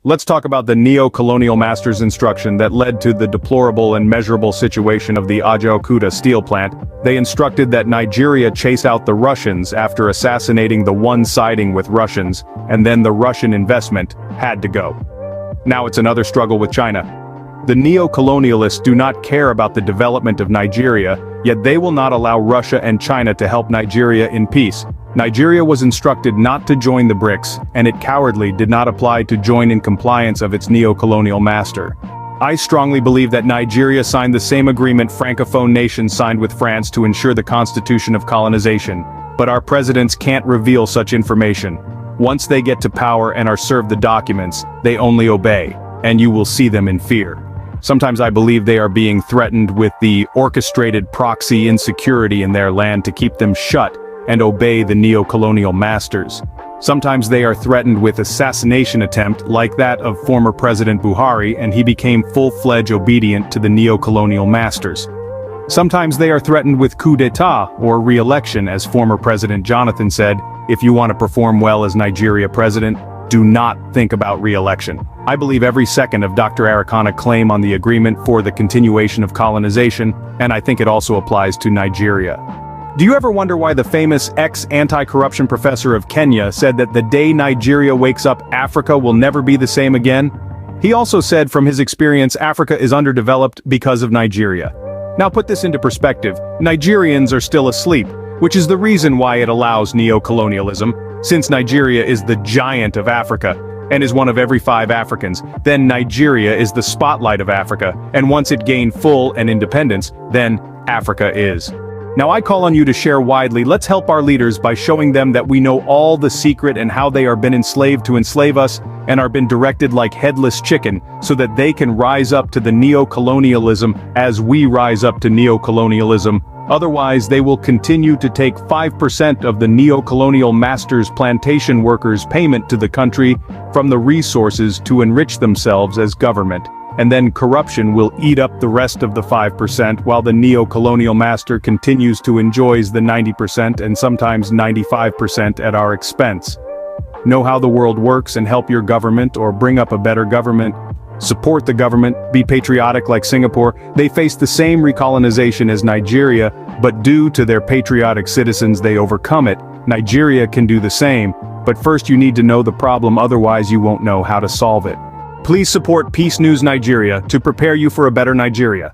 Let's talk about the neo-colonial master's instruction that led to the deplorable and measurable situation of the Ajaokuta steel plant. They instructed that Nigeria chase out the Russians after assassinating the one siding with Russians, and then the Russian investment had to go. Now it's another struggle with China. The neo-colonialists do not care about the development of Nigeria, yet they will not allow Russia and China to help Nigeria in peace. Nigeria was instructed not to join the BRICS, and it cowardly did not apply to join in compliance of its neo-colonial master. I strongly believe that Nigeria signed the same agreement Francophone nations signed with France to ensure the constitution of colonization, but our presidents can't reveal such information. Once they get to power and are served the documents, they only obey, and you will see them in fear. Sometimes I believe they are being threatened with the orchestrated proxy insecurity in their land to keep them shut and obey the neo-colonial masters. Sometimes they are threatened with assassination attempt like that of former President Buhari, and he became full-fledged obedient to the neo-colonial masters. Sometimes they are threatened with coup d'etat or re-election, as former President Jonathan said, if you want to perform well as Nigeria president, do not think about re-election. I believe every second of Dr. Arikana's claim on the agreement for the continuation of colonization, and I think it also applies to Nigeria. Do you ever wonder why the famous ex-anti-corruption professor of Kenya said that the day Nigeria wakes up, Africa will never be the same again? He also said from his experience Africa is underdeveloped because of Nigeria. Now put this into perspective, Nigerians are still asleep, which is the reason why it allows neo-colonialism. Since Nigeria is the giant of Africa, and is one of every 5 Africans, then Nigeria is the spotlight of Africa, and once it gained full and independence, then Africa is. Now I call on you to share widely. Let's help our leaders by showing them that we know all the secret and how they are been enslaved to enslave us, and are been directed like headless chicken, so that they can rise up to the neo-colonialism as we rise up to neo-colonialism. Otherwise they will continue to take 5% of the neo-colonial masters' plantation workers' payment to the country from the resources to enrich themselves as government, and then corruption will eat up the rest of the 5% while the neo-colonial master continues to enjoy the 90% and sometimes 95% at our expense. Know how the world works and help your government or bring up a better government. Support the government, be patriotic like Singapore. They face the same recolonization as Nigeria, but due to their patriotic citizens they overcome it. Nigeria can do the same, but first you need to know the problem, otherwise you won't know how to solve it. Please support Peace News Nigeria to prepare you for a better Nigeria.